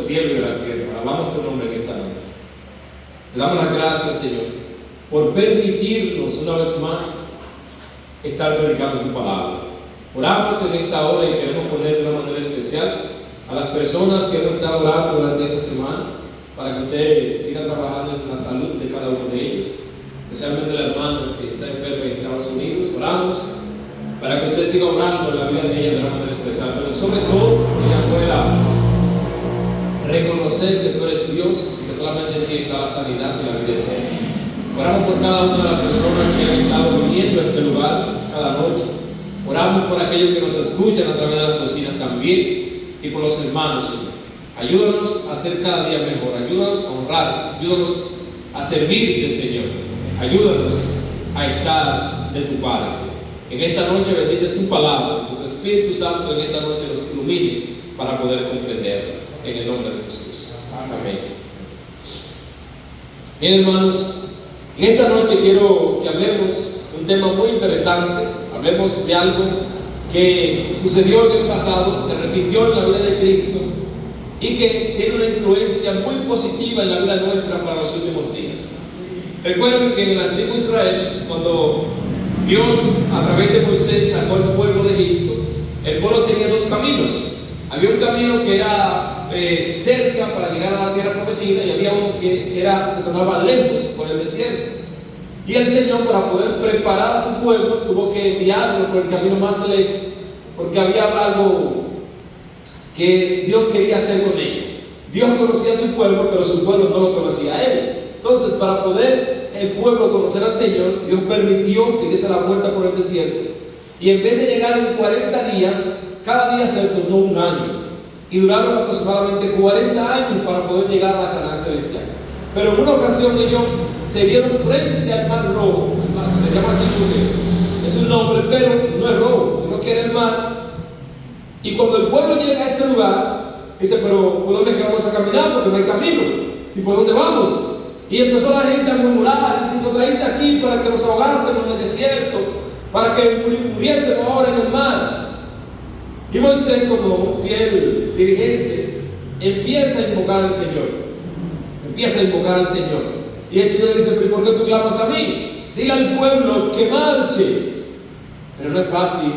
cielo y de la tierra. Alabamos tu nombre en esta noche. Te damos las gracias, Señor, por permitirnos una vez más estar predicando tu palabra. Oramos en esta hora y queremos poner de una manera especial a las personas que hemos estado orando durante esta semana, para que usted siga trabajando en la salud de cada uno de ellos, especialmente la hermana que está enferma en Estados Unidos. Oramos para que usted siga orando en la vida de ella de una manera especial, pero sobre todo que ella pueda reconocer que tú eres Dios, que solamente en ti está la sanidad y la vida eterna. Oramos por cada una de las personas que han estado viniendo a este lugar cada noche. Oramos por aquellos que nos escuchan a través de las cocinas también, y por los hermanos, Señor. Ayúdanos a ser cada día mejor, ayúdanos a honrar, ayúdanos a servirte, Señor. Ayúdanos a estar de tu parte. En esta noche bendice tu palabra, que tu Espíritu Santo en esta noche nos ilumine para poder comprenderla. En el nombre de Jesús. Amén. Bien, hermanos, en esta noche quiero que hablemos de un tema muy interesante. Hablemos de algo que sucedió en el pasado, se repitió en la vida de Cristo y que tiene una influencia muy positiva en la vida nuestra para los últimos días. Recuerden que en el antiguo Israel, cuando Dios a través de Moisés sacó al pueblo de Egipto, el pueblo tenía dos caminos. Había un camino que era cerca para llegar a la tierra prometida, y había uno que se tornaba lejos por el desierto. Y el Señor, para poder preparar a su pueblo, tuvo que enviarlo por el camino más lejos, porque había algo que Dios quería hacer con ellos. Dios conocía a su pueblo, pero su pueblo no lo conocía a Él. Entonces, para poder el pueblo conocer al Señor, Dios permitió que diese la vuelta por el desierto, y en vez de llegar en 40 días, cada día se tornó un año, y duraron aproximadamente 40 años para poder llegar a la Canaán celestial. Pero en una ocasión ellos se vieron frente al mar Rojo. Se llama así porque es un nombre, pero no es rojo, sino que era el mar. Y cuando el pueblo llega a ese lugar, dice: pero ¿por dónde es que vamos a caminar? Porque no hay camino. ¿Y por dónde vamos? Y empezó la gente a murmurar: y si nos traíste aquí para que nos ahogásemos en el desierto, para que muriésemos ahora en el mar. Y Moisés, como un fiel dirigente, empieza a invocar al Señor. Empieza a invocar al Señor. Y el Señor le dice: pero ¿por qué tú clamas a mí? Dile al pueblo que marche. Pero no es fácil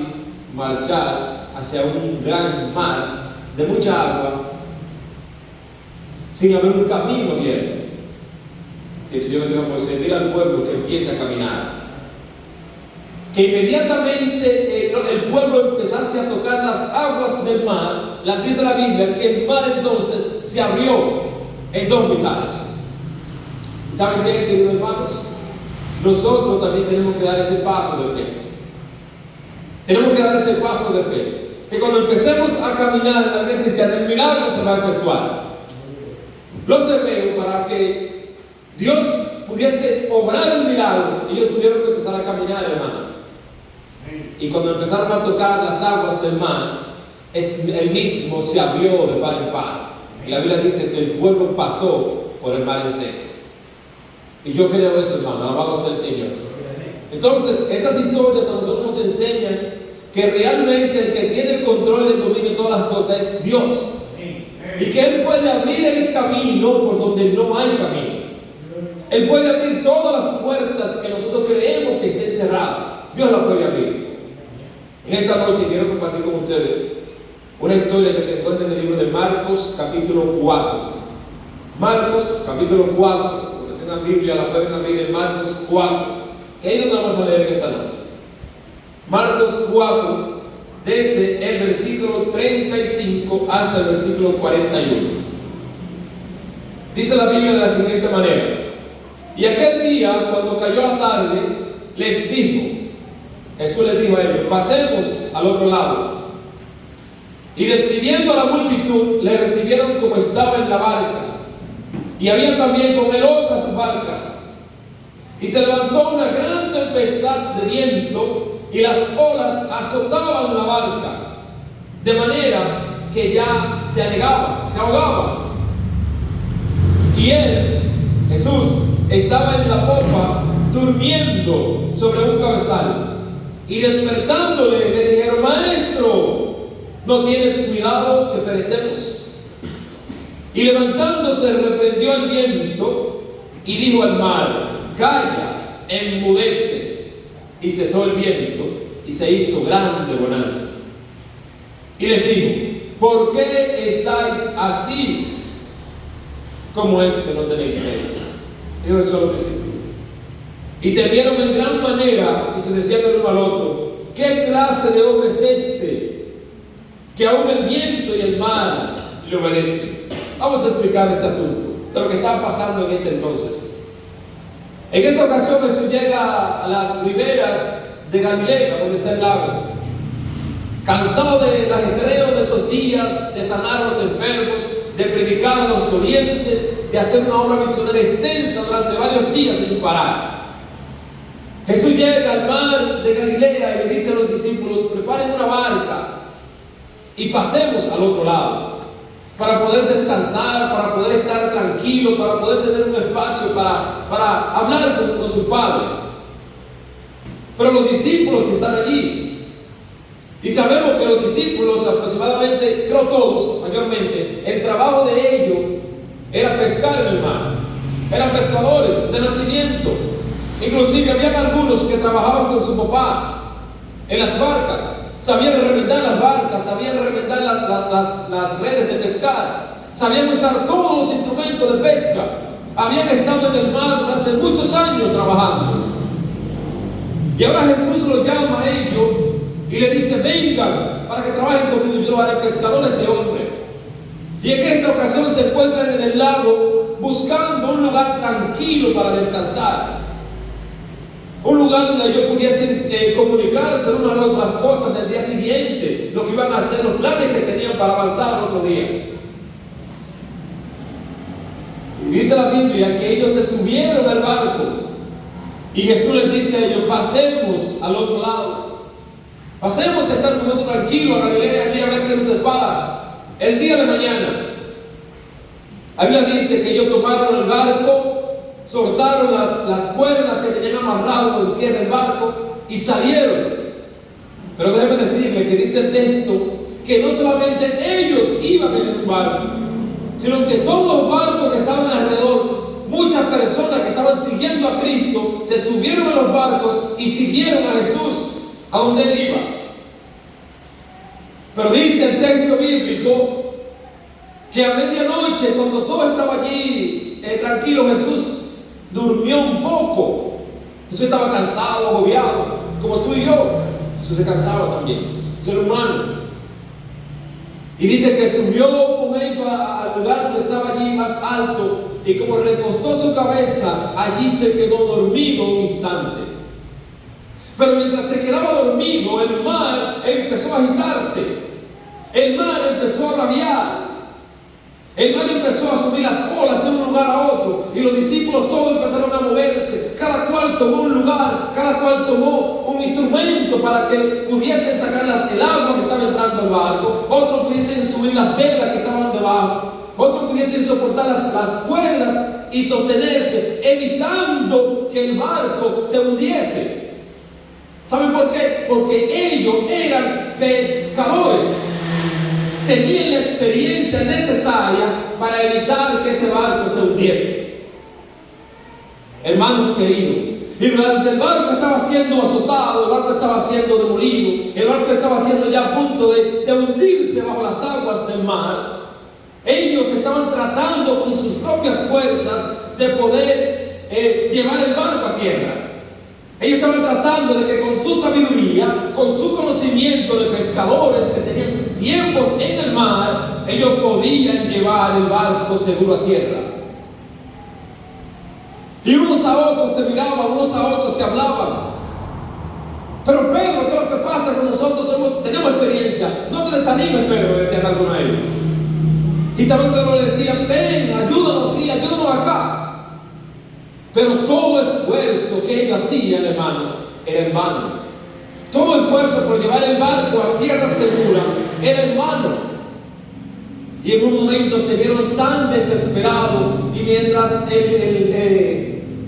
marchar hacia un gran mar de mucha agua sin haber un camino abierto. Y el Señor le dijo a Moisés: dile al pueblo que empiece a caminar. Que inmediatamente el pueblo empezase a tocar las aguas del mar. Dice la Biblia que el mar entonces se abrió en dos mitades. ¿Saben qué, queridos hermanos? Nosotros también tenemos que dar ese paso de fe. Tenemos que dar ese paso de fe. Que cuando empecemos a caminar en la vida cristiana, el milagro se va a efectuar. Los hebreos, para que Dios pudiese obrar un milagro, ellos tuvieron que empezar a caminar, hermano. Y cuando empezaron a tocar las aguas del mar, el mismo se abrió de par en par. Y la Biblia dice que el pueblo pasó por el mar en seco. Y yo creo eso, hermano. Alabado sea el Señor. Entonces, esas historias a nosotros nos enseñan que realmente el que tiene el control y el dominio de todas las cosas es Dios. Y que Él puede abrir el camino por donde no hay camino. Él puede abrir todas las puertas que nosotros creemos que estén cerradas. Dios las puede abrir. En esta noche quiero compartir con ustedes una historia que se encuentra en el libro de Marcos, capítulo 4. Marcos, capítulo 4. La Biblia la pueden abrir en Marcos 4, que ahí es donde vamos a leer en esta noche. Marcos 4, desde el versículo 35 hasta el versículo 41. Dice la Biblia de la siguiente manera: y aquel día, cuando cayó la tarde, les dijo, Jesús les dijo a ellos: pasemos al otro lado. Y despidiendo a la multitud, le recibieron como estaba en la barca. Y había también con él otras barcas. Y se levantó una gran tempestad de viento, y las olas azotaban la barca, de manera que ya se ahogaba. Y él, Jesús, estaba en la popa, durmiendo sobre un cabezal. Y despertándole, le dijeron: maestro, ¿no tienes cuidado que perecemos? Y levantándose reprendió al viento y dijo al mar: calla, enmudece. Y cesó el viento y se hizo grande bonanza. Y les dijo: ¿por qué estáis así? ¿Cómo es que no tenéis fe? Dijo eso a los discípulos. Y temieron en gran manera y se decían el uno al otro: ¿qué clase de hombre es este, que aún el viento y el mar le obedecen? Vamos a explicar este asunto de lo que estaba pasando en este entonces. En esta ocasión Jesús llega a las riberas de Galilea, donde está el lago, cansado del ajetreo de esos días, de sanar a los enfermos, de predicar a los dolientes, de hacer una obra misionera extensa durante varios días sin parar. Jesús llega al mar de Galilea y le dice a los discípulos: preparen una barca y pasemos al otro lado, para poder descansar, para poder estar tranquilo, para poder tener un espacio para hablar con su Padre. Pero los discípulos están allí. Y sabemos que los discípulos, aproximadamente, creo todos, mayormente, el trabajo de ellos era pescar en el mar. Eran pescadores de nacimiento. Inclusive había algunos que trabajaban con su papá en las barcas. Sabían remendar las barcas, sabían remendar las redes de pescar, sabían usar todos los instrumentos de pesca. Habían estado en el mar durante muchos años trabajando. Y ahora Jesús los llama a ellos y le dice: vengan para que trabajen conmigo, yo los haré pescadores de hombres. Y en esta ocasión se encuentran en el lago buscando un lugar tranquilo para descansar. Un lugar donde ellos pudiesen comunicarse unas a otras cosas del día siguiente, lo que iban a hacer, los planes que tenían para avanzar el otro día. Y dice la Biblia que ellos se subieron al barco y Jesús les dice a ellos: pasemos al otro lado. Pasemos a estar un momento tranquilo a Galilea, y a ver qué nos depara el día de mañana. La Biblia dice que ellos tomaron el barco, soltaron las cuerdas que tenían amarrado en tierra del barco y salieron. Pero déjeme decirle que dice el texto que no solamente ellos iban en un barco, sino que todos los barcos que estaban alrededor, muchas personas que estaban siguiendo a Cristo, se subieron a los barcos y siguieron a Jesús a donde Él iba. Pero dice el texto bíblico que a medianoche, cuando todo estaba allí tranquilo, Jesús durmió un poco. Jesús estaba cansado, agobiado, como tú y yo. Jesús se cansaba también, que era humano. Y dice que subió un momento al lugar donde estaba allí más alto, y como recostó su cabeza, allí se quedó dormido un instante. Pero mientras se quedaba dormido, el mar empezó a agitarse, el mar empezó a rabiar, el mar empezó a subir las olas de un lugar a otro, y los discípulos todos empezaron a moverse. Cada cual tomó un lugar, cada cual tomó un instrumento para que pudiesen sacar el agua que estaba entrando al barco. Otros pudiesen subir las velas que estaban debajo, otros pudiesen soportar las cuerdas y sostenerse, evitando que el barco se hundiese. ¿Saben por qué? Porque ellos eran pescadores. Tenían la experiencia necesaria para evitar que ese barco se hundiese. Hermanos queridos, y durante el barco estaba siendo azotado, el barco estaba siendo demolido, el barco estaba siendo ya a punto de hundirse bajo las aguas del mar, ellos estaban tratando con sus propias fuerzas de poder llevar el barco a tierra. Ellos estaban tratando de que con su sabiduría, con su conocimiento de pescadores que tenían tiempos en el mar, ellos podían llevar el barco seguro a tierra. Y unos a otros se miraban, unos a otros se hablaban. Pero Pedro, ¿qué es lo que pasa? Que nosotros tenemos experiencia. No te desanimes, Pedro, decían algunos de ellos. Y también Pedro le decían: ven, ayúdanos aquí, ayúdanos acá. Pero todo esfuerzo que ellos hacían, hermanos, era en vano. Todo esfuerzo por llevar el barco a tierra segura era en vano. Y en un momento se vieron tan desesperados, y mientras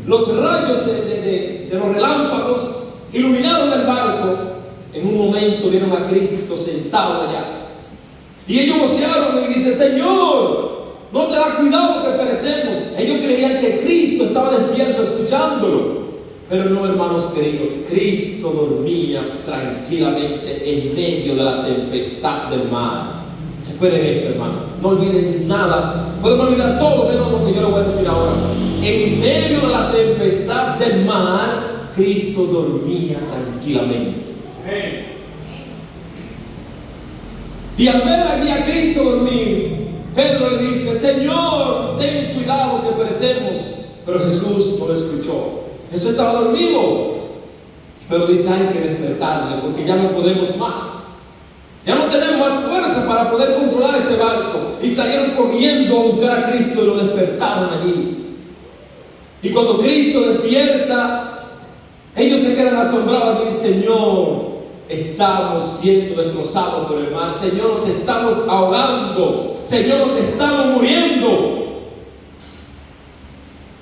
los rayos de los relámpagos iluminaron el barco, en un momento vieron a Cristo sentado allá. Y ellos vocearon y dicen: Señor, ¿no te da tenga cuidado que perecemos. Ellos creían que Cristo estaba despierto escuchándolo. Pero no, hermanos queridos, Cristo dormía tranquilamente en medio de la tempestad del mar. Recuerden esto, hermano, no olviden nada. Podemos olvidar todo menos lo que yo les voy a decir ahora. En medio de la tempestad del mar, Cristo dormía tranquilamente. Y al ver allí a Cristo dormir, Pedro le dice: Señor, ten cuidado que perecemos. Pero Jesús no lo escuchó. Jesús estaba dormido. Pero dice: hay que despertarle, porque ya no podemos más. Ya no tenemos más fuerza para poder controlar este barco. Y salieron corriendo a buscar a Cristo y lo despertaron allí. Y cuando Cristo despierta, ellos se quedan asombrados y dicen: Señor, estamos siendo destrozados por el mar. Señor, nos estamos ahogando. Señor, nos estamos muriendo.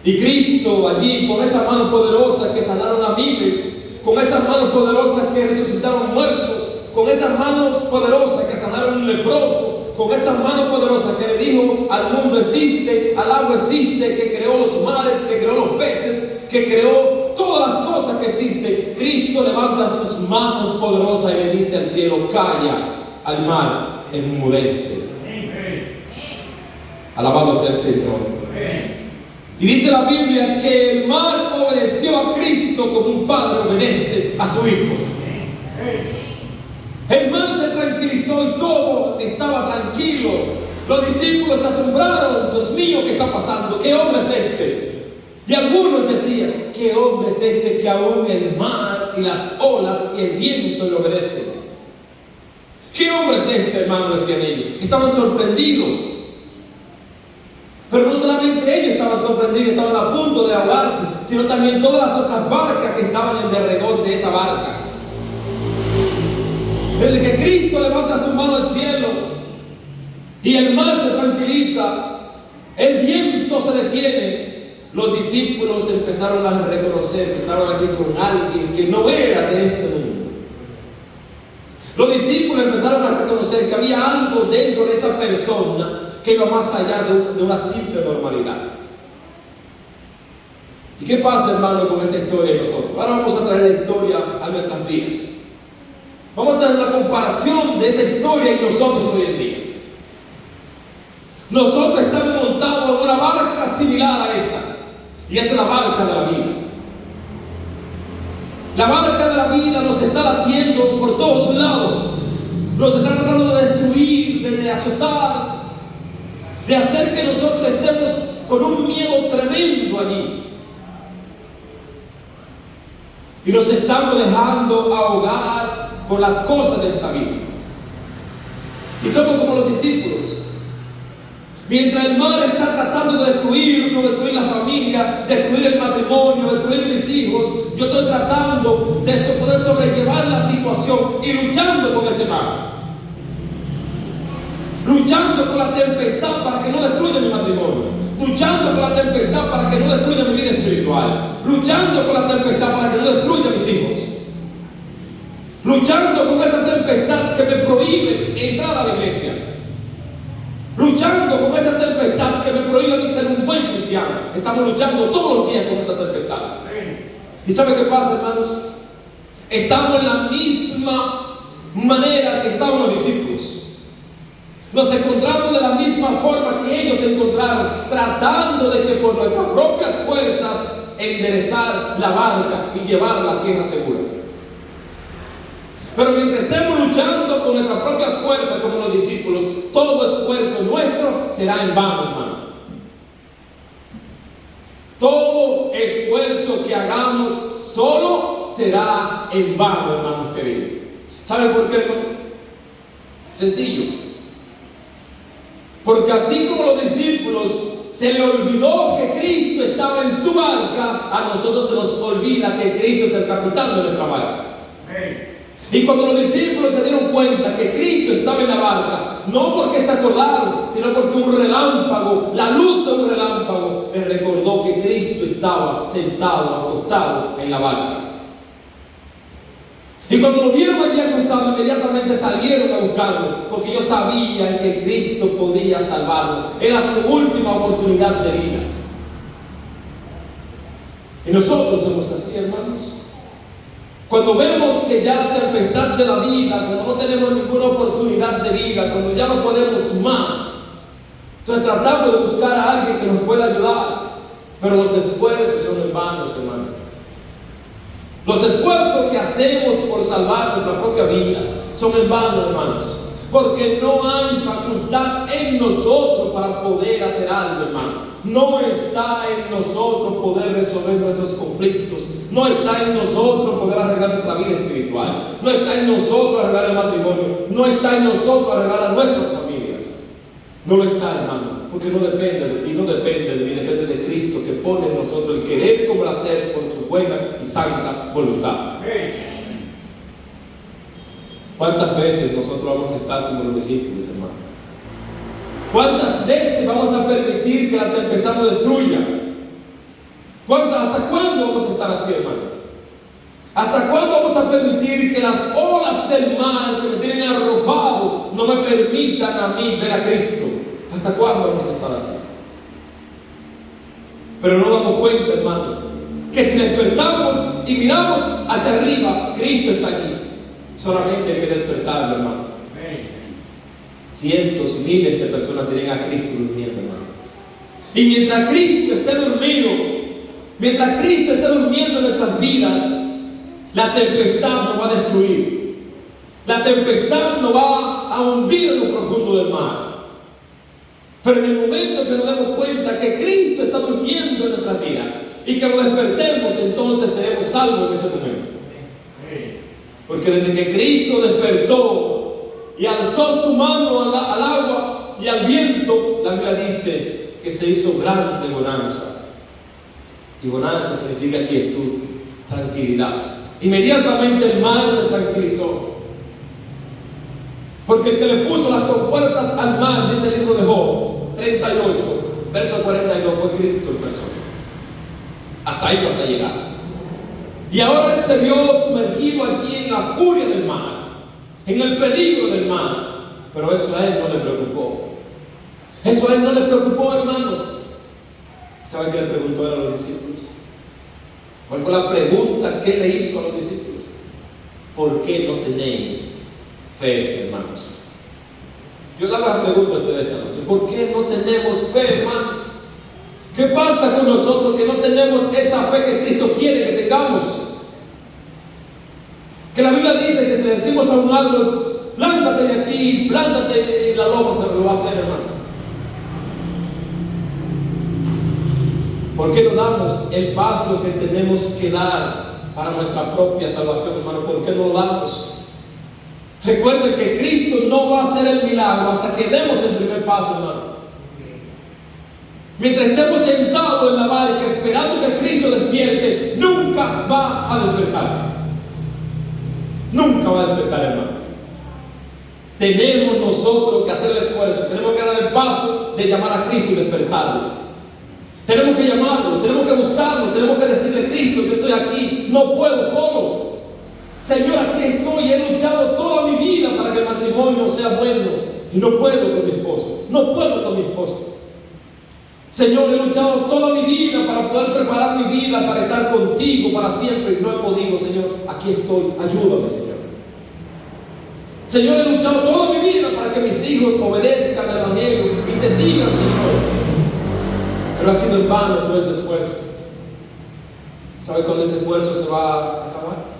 Y Cristo allí, con esa mano poderosa que sanaron a miles, con esas manos poderosas que resucitaron muertos, con esas manos poderosas que sanaron un leproso, con esas manos poderosas que le dijo al mundo existe, al agua existe, que creó los mares, que creó los peces, que creó todas las cosas que existen. Cristo levanta sus manos poderosas y le dice al cielo: calla, al mar enmudece. Alabado sea el Señor. Y dice la Biblia que el mar obedeció a Cristo como un padre obedece a su hijo. El mar se tranquilizó y todo estaba tranquilo. Los discípulos se asombraron: Dios mío, ¿qué está pasando? ¿Qué hombre es este? Y algunos decían: ¿qué hombre es este que aún el mar y las olas y el viento le obedecen? ¿Qué hombre es este, hermano? Decían ellos. Estaban sorprendidos. Pero no solamente ellos estaban sorprendidos, estaban a punto de ahogarse, sino también todas las otras barcas que estaban en derredor de esa barca. Desde que Cristo levanta su mano al cielo y el mar se tranquiliza, el viento se detiene, los discípulos empezaron a reconocer que estaban aquí con alguien que no era de este mundo. Los discípulos empezaron a reconocer que había algo dentro de esa persona que iba más allá de una simple normalidad. ¿Y qué pasa, hermano, con esta historia de nosotros? Ahora vamos a traer la historia a nuestras vidas. Vamos a hacer una comparación de esa historia y nosotros hoy en día. Nosotros estamos montados en una barca similar a esa, y esa es la barca de la vida. La barca de la vida nos está latiendo por todos lados, nos está tratando de destruir, de azotar, de hacer que nosotros estemos con un miedo tremendo allí. Y nos estamos dejando ahogar por las cosas de esta vida. Y somos como los discípulos. Mientras el mar está tratando de destruirnos, destruir la familia, destruir el matrimonio, destruir mis hijos, yo estoy tratando de poder sobrellevar la situación y luchando con ese mar. Luchando con la tempestad para que no destruya mi matrimonio, luchando con la tempestad para que no destruya mi vida espiritual, luchando con la tempestad para que no destruya mis hijos, luchando con esa tempestad que me prohíbe entrar a la iglesia, luchando con esa tempestad que me prohíbe a mí ser un buen cristiano. Estamos luchando todos los días con esas tempestades. ¿Y sabe qué pasa, hermanos? Estamos en la misma manera que estaban los discípulos. Nos encontramos de la misma forma que ellos se encontraron, tratando de que por nuestras propias fuerzas enderezar la barca y llevarla a tierra segura. Pero mientras estemos luchando con nuestras propias fuerzas como los discípulos, todo esfuerzo nuestro será en vano, hermano. Todo esfuerzo que hagamos solo será en vano, hermano querido. ¿Saben por qué, hermano? Sencillo. Porque así como los discípulos se le olvidó que Cristo estaba en su barca, a nosotros se nos olvida que Cristo es el capitán de nuestra barca. Y cuando los discípulos se dieron cuenta que Cristo estaba en la barca, no porque se acordaron, sino porque un relámpago, la luz de un relámpago, les recordó que Cristo estaba sentado, acostado en la barca. Y cuando lo vieron allí acostado preguntado, inmediatamente salieron a buscarlo, porque ellos sabían que Cristo podía salvarlo. Era su última oportunidad de vida. Y nosotros somos así, hermanos. Cuando vemos que ya la tempestad de la vida, cuando no tenemos ninguna oportunidad de vida, cuando ya no podemos más, entonces tratamos de buscar a alguien que nos pueda ayudar. Pero los esfuerzos son en vano, hermanos. Los esfuerzos que hacemos por salvar nuestra propia vida son en vano, hermanos. Porque no hay facultad en nosotros para poder hacer algo, hermano. No está en nosotros poder resolver nuestros conflictos. No está en nosotros poder arreglar nuestra vida espiritual. No está en nosotros arreglar el matrimonio. No está en nosotros arreglar a nuestras familias. No lo está, hermano. Porque no depende de ti, no depende de mí, depende de Cristo, que pone en nosotros el querer como el hacer por su buena y santa voluntad. ¿Cuántas veces nosotros vamos a estar como los discípulos, hermano? ¿Cuántas veces vamos a permitir que la tempestad nos destruya? ¿Hasta cuándo vamos a estar así, hermano? ¿Hasta cuándo vamos a permitir que las olas del mal que me tienen arropado no me permitan a mí ver a Cristo? ¿Hasta cuándo vamos a estar así? Pero no damos cuenta, hermano, que si despertamos y miramos hacia arriba, Cristo está aquí. Solamente hay que despertarlo, hermano. Cientos, miles de personas tienen a Cristo durmiendo, hermano. Y mientras Cristo esté dormido, mientras Cristo esté durmiendo en nuestras vidas, la tempestad nos va a destruir. La tempestad nos va a hundir en lo profundo del mar. Pero en el momento que nos demos cuenta que Cristo está durmiendo en nuestra vida y que nos despertemos, entonces seremos salvos en ese momento. Porque desde que Cristo despertó y alzó su mano al agua y al viento, la Biblia dice que se hizo grande bonanza. Y bonanza significa quietud, tranquilidad. Inmediatamente el mar se tranquilizó. Porque el que le puso las compuertas al mar, dice el libro de Job 38, verso 42, fue Cristo en persona. Hasta ahí vas a llegar. Y ahora él se vio sumergido aquí en la furia del mar, en el peligro del mar. Pero eso a él no le preocupó. Eso a él no le preocupó, hermanos. ¿Saben qué le preguntó a los discípulos? ¿Cuál fue la pregunta que le hizo a los discípulos? ¿Por qué no tenéis fe, hermanos? Yo le hago la pregunta a ustedes esta noche. ¿Por qué no tenemos fe, hermanos? ¿Qué pasa con nosotros que no tenemos esa fe que Cristo quiere que tengamos? Que la Biblia dice que si le decimos a un árbol, plántate de aquí, plántate, y la loma se lo va a hacer, hermano. ¿Por qué no damos el paso que tenemos que dar para nuestra propia salvación, hermano? ¿Por qué no lo damos? Recuerden que Cristo no va a hacer el milagro hasta que demos el primer paso, hermano. Mientras estemos sentados en la barca esperando que Cristo despierte, nunca va a despertar. Nunca va a despertar, hermano. Tenemos nosotros que hacer el esfuerzo, tenemos que dar el paso de llamar a Cristo y despertarlo. Tenemos que llamarlo, tenemos que buscarlo, tenemos que decirle: Cristo, yo estoy aquí, no puedo solo. Señor, aquí estoy, he luchado toda mi vida para que el matrimonio sea bueno y no puedo con mi esposo, no puedo con mi esposa. Señor, he luchado toda mi vida para poder preparar mi vida para estar contigo para siempre y no he podido. Señor, aquí estoy, ayúdame, Señor. Señor, he luchado toda mi vida para que mis hijos obedezcan al Evangelio y te sigan, Señor. Pero ha sido en vano todo ese esfuerzo. ¿Sabe cuándo ese esfuerzo se va a acabar?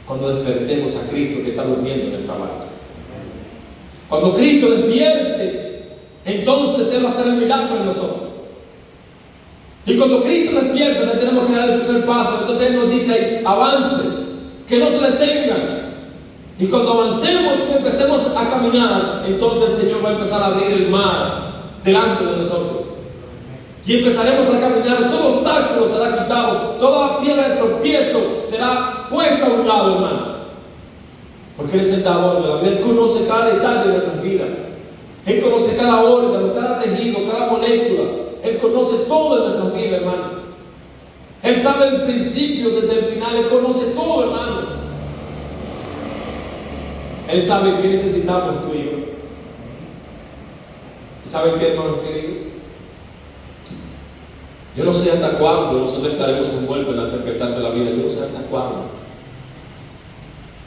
Cuando despertemos a Cristo que está durmiendo en el trabajo. Cuando Cristo despierte, entonces Él va a hacer el milagro en nosotros. Y cuando Cristo despierte, le tenemos que dar el primer paso. Entonces Él nos dice: avance, que no se detengan. Y cuando avancemos, que empecemos a caminar, entonces el Señor va a empezar a abrir el mar delante de nosotros. Y empezaremos a caminar, todo obstáculo será quitado, toda piedra de tropiezo será puesta a un lado, hermano. Porque Él es el dador de la vida. Él conoce cada detalle de nuestras vidas. Él conoce cada órgano, cada tejido, cada molécula. Él conoce todo de nuestras vidas, hermano. Él sabe el principio desde el final. Él conoce todo, hermano. Él sabe qué necesitamos tú y yo. ¿Y saben qué, hermano querido? Yo no sé hasta cuándo nosotros estaremos envueltos en la tempestad de la vida. Yo no sé hasta cuándo.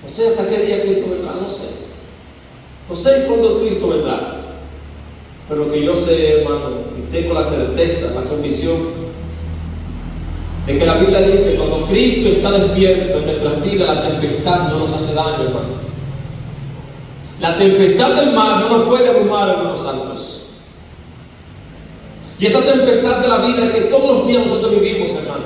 No sé hasta qué día Cristo vendrá. No sé. No sé cuándo Cristo vendrá. Pero lo que yo sé, hermano, y tengo la certeza, la convicción, de que la Biblia dice, cuando Cristo está despierto en nuestras vidas, la tempestad no nos hace daño, hermano. La tempestad del mar no nos puede abrumar, hermanos santos. Y esa tempestad de la vida que todos los días nosotros vivimos, hermano.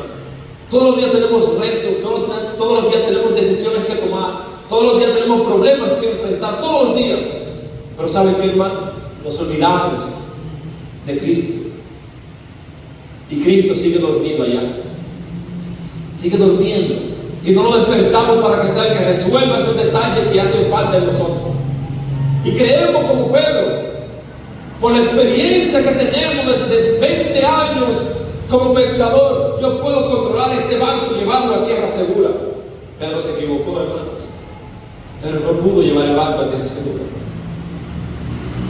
Todos los días tenemos retos, todos los días tenemos decisiones que tomar, todos los días tenemos problemas que enfrentar, todos los días. Pero ¿saben qué, hermano? Nos olvidamos de Cristo. Y Cristo sigue dormido allá. Sigue durmiendo. Y no lo despertamos para que sea el que resuelva esos detalles que hacen falta en nosotros. Y creemos como Pedro, por la experiencia que tenemos desde 20 años como pescador, yo puedo controlar este barco y llevarlo a tierra segura. Pedro se equivocó, hermanos. Pero no pudo llevar el barco a tierra segura.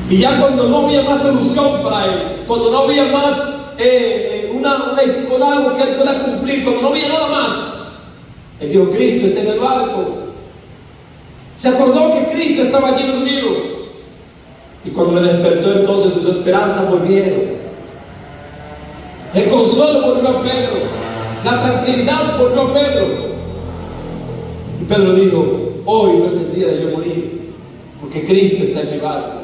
Y ya cuando no había más solución para él, cuando no había más con algo que él pueda cumplir, cuando no había nada más, él dijo, Cristo está en el barco. Se acordó que Cristo estaba allí dormido. Y cuando le despertó, entonces sus esperanzas volvieron. El consuelo volvió a Pedro. La tranquilidad volvió a Pedro. Y Pedro dijo, hoy no es el día de yo morir, porque Cristo está en mi barco.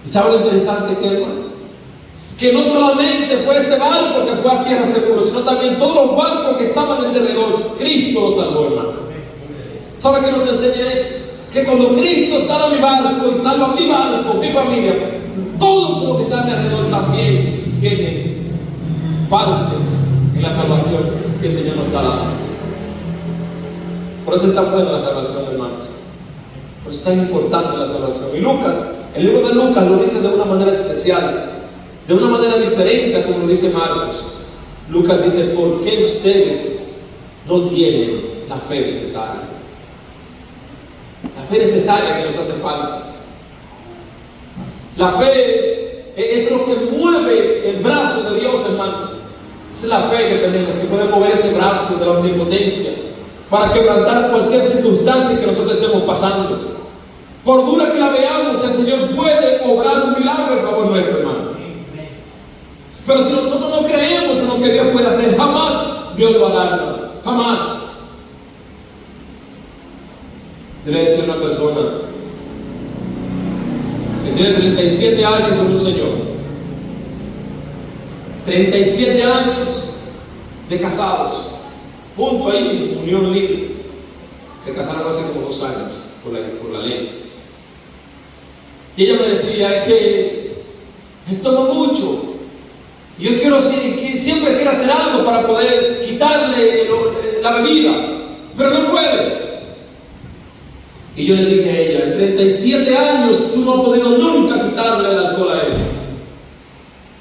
¿Y sabe lo interesante que, hermano? Que no solamente fue ese barco que fue a tierra segura, sino también todos los barcos que estaban en derredor. Cristo los salvó, hermano. ¿Sabe qué nos enseña eso? Que cuando Cristo salva mi barco y salva mi barco, mi familia, todos los que están alrededor también tienen parte en la salvación que el Señor nos da dando. Por eso es tan buena la salvación, hermanos. Por eso es tan importante la salvación. Y Lucas, el libro de Lucas lo dice de una manera especial, de una manera diferente a como lo dice Marcos. Lucas dice, ¿por qué ustedes no tienen la fe necesaria? La fe necesaria que nos hace falta. La fe es lo que mueve el brazo de Dios, hermano. Esa es la fe que tenemos, que puede mover ese brazo de la omnipotencia para quebrantar cualquier circunstancia que nosotros estemos pasando. Por dura que la veamos, el Señor puede obrar un milagro en favor nuestro, hermano. Pero si nosotros no creemos en lo que Dios puede hacer, jamás Dios lo hará, hermano. Jamás. Yo le decía a una persona que tiene 37 años con un señor, 37 años de casados, junto ahí, unión libre. Se casaron hace como 2 años por la ley. Y ella me decía, es que tomo mucho. Yo siempre quiero hacer algo para poder quitarle la bebida, pero no puede. Y yo le dije a ella, en 37 años tú no has podido nunca quitarle el alcohol a él.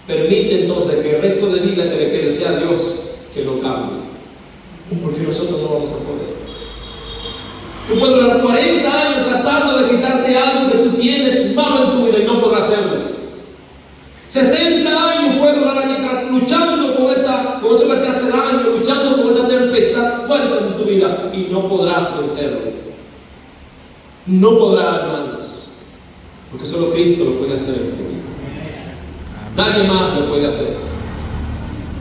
Permite entonces que el resto de vida que le quede sea Dios que lo cambie. Porque nosotros no vamos a poder. Tú puedes durar 40 años tratando de quitarte algo que tú tienes malo en tu vida y no podrás hacerlo. 60 años puedes durar aquí luchando con eso que te hace daño, luchando con esa tempestad fuerte en tu vida y no podrás vencerlo. No podrás, hermanos, porque solo Cristo lo puede hacer en tu vida. Nadie más lo puede hacer.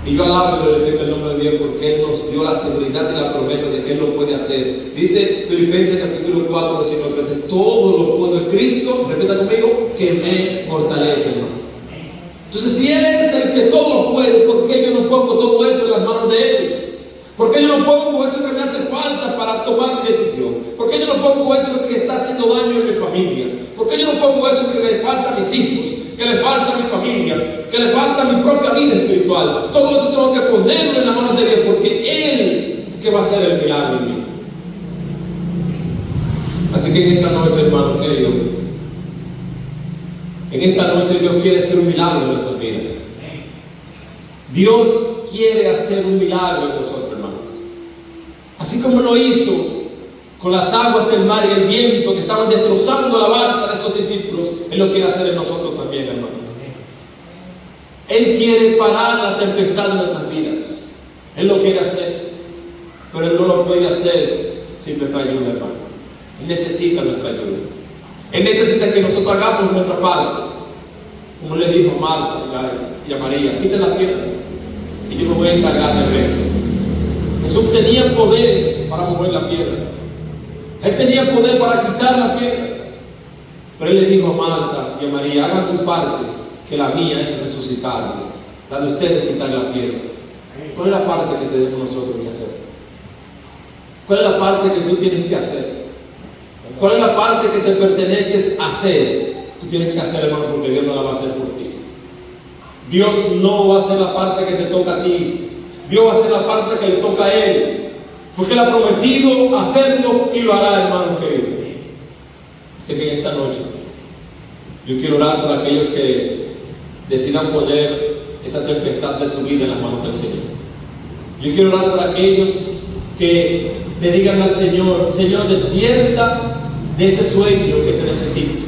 Y yo alabo y le repito el nombre de Dios porque Él nos dio la seguridad y la promesa de que Él lo puede hacer. Dice Filipenses capítulo 4, versículo 13, todo lo puedo en Cristo, repita conmigo, que me fortalece, hermano. Entonces, si Él es el que todo lo puede, ¿por qué yo no pongo todo eso en las manos de Él? ¿Por qué yo no pongo eso que me hace falta para tomar mi decisión? ¿Por qué yo no pongo eso que está haciendo daño en mi familia? ¿Por qué yo no pongo eso que le falta a mis hijos? Que le falta a mi familia, que le falta a mi propia vida espiritual? Todo eso tengo que ponerlo en las manos de Dios porque Él que va a hacer el milagro en mí. Así que en esta noche, hermano querido, en esta noche Dios quiere hacer un milagro en nuestras vidas. Dios quiere hacer un milagro en nosotros, hermanos. Así como lo hizo con las aguas del mar y el viento que estaban destrozando la barca de esos discípulos, Él lo quiere hacer en nosotros también, hermanos. Él quiere parar la tempestad de nuestras vidas. Él lo quiere hacer, pero Él no lo puede hacer sin nuestra ayuda, hermano. Él necesita nuestra ayuda. Él necesita que nosotros hagamos nuestra parte. Como le dijo a Marta y a María, quiten la piedra y yo me voy a encargar del resto. Jesús tenía poder para mover la piedra. Él tenía poder para quitar la piedra. Pero Él le dijo a Marta y a María, hagan su parte, que la mía es resucitar. La de ustedes quitar la piedra. ¿Cuál es la parte que tenemos nosotros que hacer? ¿Cuál es la parte que tú tienes que hacer? ¿Cuál es la parte que te pertenece hacer? Tú tienes que hacer, hermano, porque Dios no la va a hacer por ti. Dios no va a hacer la parte que te toca a ti. Dios va a hacer la parte que le toca a Él. Porque Él ha prometido hacerlo y lo hará, hermano querido. Así que en esta noche yo quiero orar por aquellos que decidan poner esa tempestad de su vida en las manos del Señor. Yo quiero orar por aquellos que le digan al Señor, Señor, despierta de ese sueño que te necesito.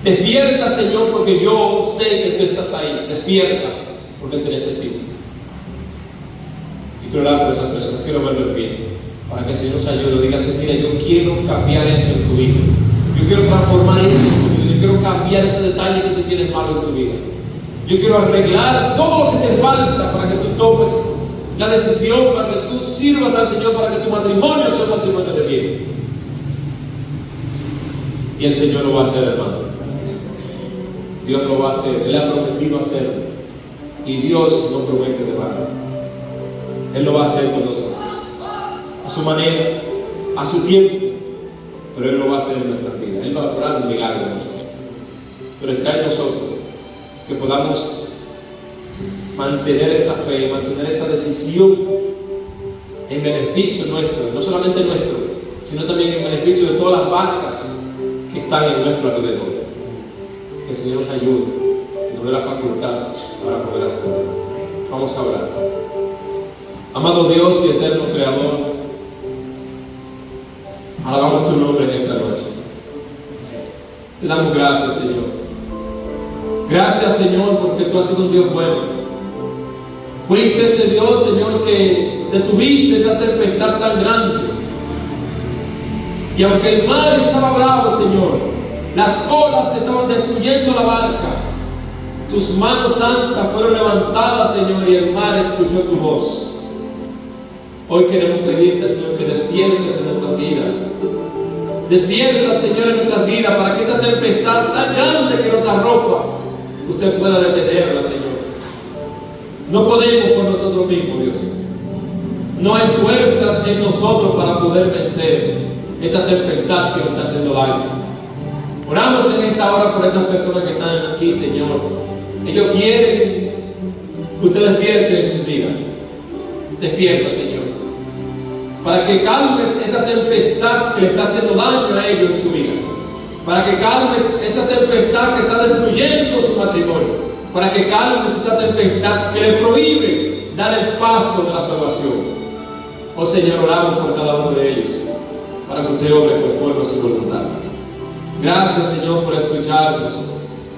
Despierta, Señor, porque yo sé que tú estás ahí. Despierta, porque te necesito. Y quiero orar por esas personas, quiero verlo bien, para que el Señor nos ayude. Diga, mira, yo quiero cambiar eso en tu vida. Yo quiero transformar eso en tu vida. Yo quiero cambiar ese detalle que tú tienes malo en tu vida. Yo quiero arreglar todo lo que te falta para que tú tomes la decisión, para que tú sirvas al Señor, para que tu matrimonio sea un matrimonio de bien. Y el Señor lo va a hacer, hermano. Dios lo va a hacer. Él ha prometido hacerlo. Y Dios no promete de vano. Él lo va a hacer con nosotros. A su manera, a su tiempo. Pero Él lo va a hacer en nuestras vidas. Él va a lograr un milagro en nosotros. Pero está en nosotros que podamos mantener esa fe, mantener esa decisión en beneficio nuestro, no solamente nuestro, sino también en beneficio de todas las barcas que están en nuestro alrededor. Que el Señor nos ayude y nos dé la facultad para poder hacerlo. Vamos a orar. Amado Dios y eterno Creador, alabamos tu nombre en esta noche. Te damos gracias, Señor. Gracias, Señor, porque tú has sido un Dios bueno. Fuiste ese Dios, Señor, que detuviste esa tempestad tan grande. Y aunque el mar estaba bravo, Señor, las olas estaban destruyendo la barca, tus manos santas fueron levantadas, Señor, y el mar escuchó tu voz. Hoy queremos pedirte, Señor, que despiertes en nuestras vidas. Despierta, Señor, en nuestras vidas para que esta tempestad tan grande que nos arropa, usted pueda detenerla, Señor. No podemos por nosotros mismos, Dios. No hay fuerzas en nosotros para poder vencer esa tempestad que nos está haciendo daño. Oramos en esta hora por estas personas que están aquí, Señor. Ellos quieren que usted despierte en sus vidas. Despierta, Señor, para que calmes esa tempestad que le está haciendo daño a ellos en su vida. Para que calmes esa tempestad que está destruyendo su matrimonio. Para que calmes esa tempestad que le prohíbe dar el paso de la salvación. Oh Señor, oramos por cada uno de ellos, para que usted obre conforme a su voluntad. Gracias, Señor, por escucharnos.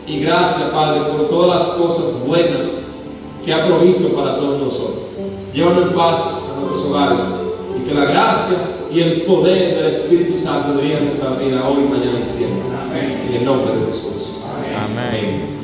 Y gracias, Padre, por todas las cosas buenas que ha provisto para todos nosotros. Llévanos en paz a nuestros hogares. Y que la gracia y el poder del Espíritu Santo dirija nuestra vida hoy, mañana y siempre. Amén. En el nombre de Jesús. Amén. Amén.